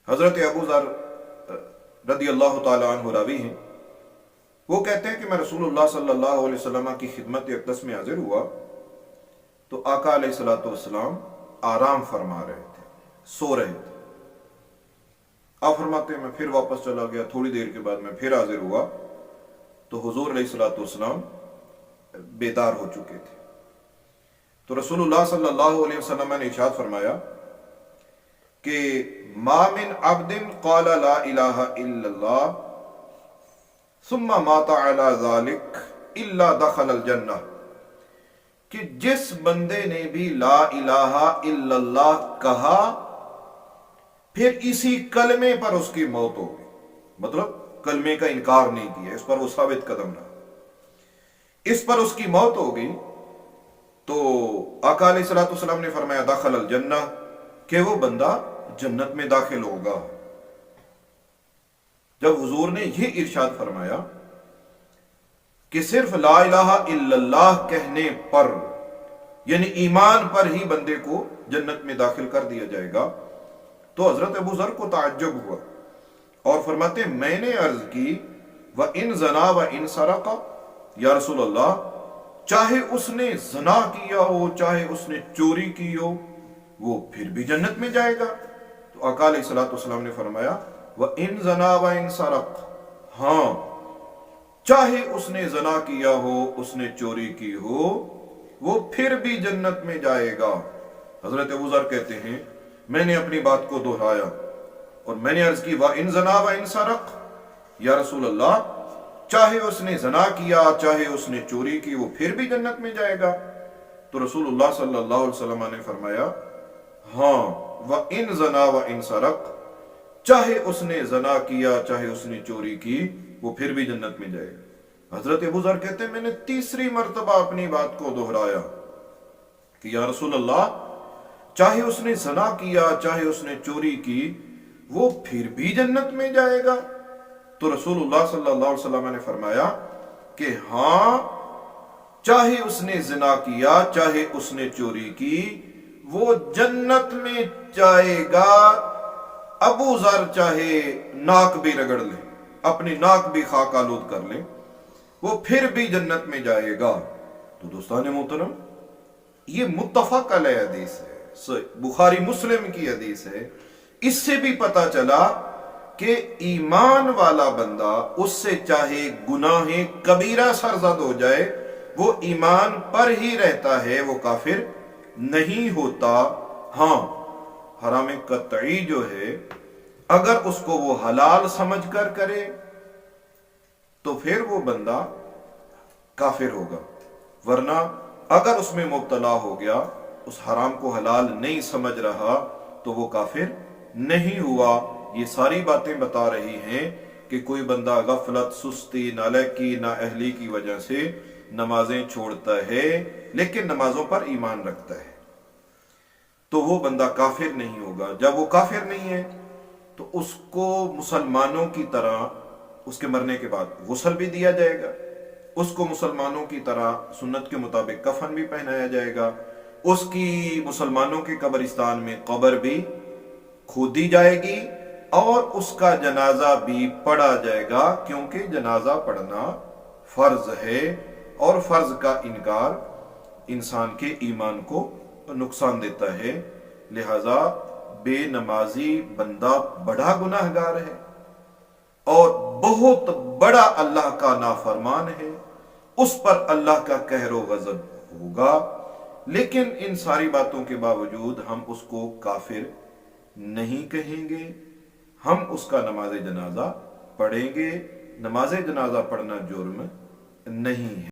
حضرت ابو ذر رضی اللہ تعالیٰ عنہ راوی ہیں، وہ کہتے ہیں کہ میں رسول اللہ صلی اللہ علیہ وسلم کی خدمت اقدس میں حاضر ہوا تو آقا علیہ الصلوۃ والسلام آرام فرما رہے تھے، سو رہے تھے۔ آپ فرماتے ہیں میں پھر واپس چلا گیا، تھوڑی دیر کے بعد میں پھر حاضر ہوا تو حضور علیہ الصلوۃ والسلام بیدار ہو چکے تھے۔ تو رسول اللہ صلی اللہ علیہ وسلم نے ارشاد فرمایا کہ ما من عبد قال لا الہ الا اللہ ثم مات علی ذلک الا دخل الجنہ، کہ جس بندے نے بھی لا الہ الا اللہ کہا پھر اسی کلمے پر اس کی موت ہو گئی، مطلب کلمے کا انکار نہیں کیا، اس پر وہ ثابت قدم رہا، اس پر اس کی موت ہو گئی، تو آقا علیہ الصلوۃ والسلام نے فرمایا دخل الجنہ، کہ وہ بندہ جنت میں داخل ہوگا۔ جب حضور نے یہ ارشاد فرمایا کہ صرف لا الہ الا اللہ کہنے پر، یعنی ایمان پر ہی بندے کو جنت میں داخل کر دیا جائے گا، تو حضرت ابو ذر کو تعجب ہوا اور فرماتے ہیں میں نے عرض کی وَإِن زَنَا وَإِن سَرَقَ، یا رسول اللہ چاہے اس نے زنا کیا ہو، چاہے اس نے چوری کی ہو، وہ پھر بھی جنت میں جائے گا؟ تو آقا علیہ الصلوۃ والسلام نے فرمایا وَإِن زَنَا وَإِن سَرَقَ، ہاں چاہے اس نے زنا کیا ہو، اس نے چوری کی ہو، وہ پھر بھی جنت میں جائے گا۔ حضرت ابو ذر کہتے ہیں میں نے اپنی بات کو دہرایا اور میں نے عرض کی وَإِن زَنَا وَإِن سَرَقَ، یا رسول اللہ چاہے اس نے زنا کیا، چاہے اس نے چوری کی، وہ پھر بھی جنت میں جائے گا؟ تو رسول اللہ صلی اللہ علیہ وسلم نے فرمایا ہاں وَإِن زَنَا وَإِن سَرَقَ، چاہے اس نے زنا کیا، چاہے اس نے چوری کی، وہ پھر بھی جنت میں جائے گا۔ حضرت ابو ذر کہتے ہیں میں نے تیسری مرتبہ اپنی بات کو دہرایا کہ یا رسول اللہ چاہے اس نے زنا کیا، چاہے اس نے چوری کی، وہ پھر بھی جنت میں جائے گا؟ تو رسول اللہ صلی اللہ علیہ وسلم نے فرمایا کہ ہاں چاہے اس نے زنا کیا، چاہے اس نے چوری کی، وہ جنت میں جائے گا۔ ابو ذر چاہے ناک بھی رگڑ لے، اپنی ناک بھی خاک آلود کر لے، وہ پھر بھی جنت میں جائے گا۔ تو دوستان محترم یہ متفق علیہ حدیث ہے، بخاری مسلم کی حدیث ہے۔ اس سے بھی پتہ چلا کہ ایمان والا بندہ اس سے چاہے گناہ کبیرہ سرزد ہو جائے، وہ ایمان پر ہی رہتا ہے، وہ کافر نہیں ہوتا۔ ہاں حرام قطعی جو ہے اگر اس کو وہ حلال سمجھ کر کرے تو پھر وہ بندہ کافر ہوگا، ورنہ اگر اس میں مبتلا ہو گیا، اس حرام کو حلال نہیں سمجھ رہا، تو وہ کافر نہیں ہوا۔ یہ ساری باتیں بتا رہی ہیں کہ کوئی بندہ غفلت، سستی، نالائکی، نااہلی کی وجہ سے نمازیں چھوڑتا ہے لیکن نمازوں پر ایمان رکھتا ہے، تو وہ بندہ کافر نہیں ہوگا۔ جب وہ کافر نہیں ہے تو اس کو مسلمانوں کی طرح اس کے مرنے کے بعد غسل بھی دیا جائے گا، اس کو مسلمانوں کی طرح سنت کے مطابق کفن بھی پہنایا جائے گا، اس کی مسلمانوں کے قبرستان میں قبر بھی کھودی جائے گی، اور اس کا جنازہ بھی پڑھا جائے گا، کیونکہ جنازہ پڑھنا فرض ہے، اور فرض کا انکار انسان کے ایمان کو نقصان دیتا ہے۔ لہذا بے نمازی بندہ بڑا گناہگار ہے اور بہت بڑا اللہ کا نافرمان ہے، اس پر اللہ کا قہر و غضب ہوگا، لیکن ان ساری باتوں کے باوجود ہم اس کو کافر نہیں کہیں گے، ہم اس کا نماز جنازہ پڑھیں گے۔ نماز جنازہ پڑھنا جرم نہیں ہے۔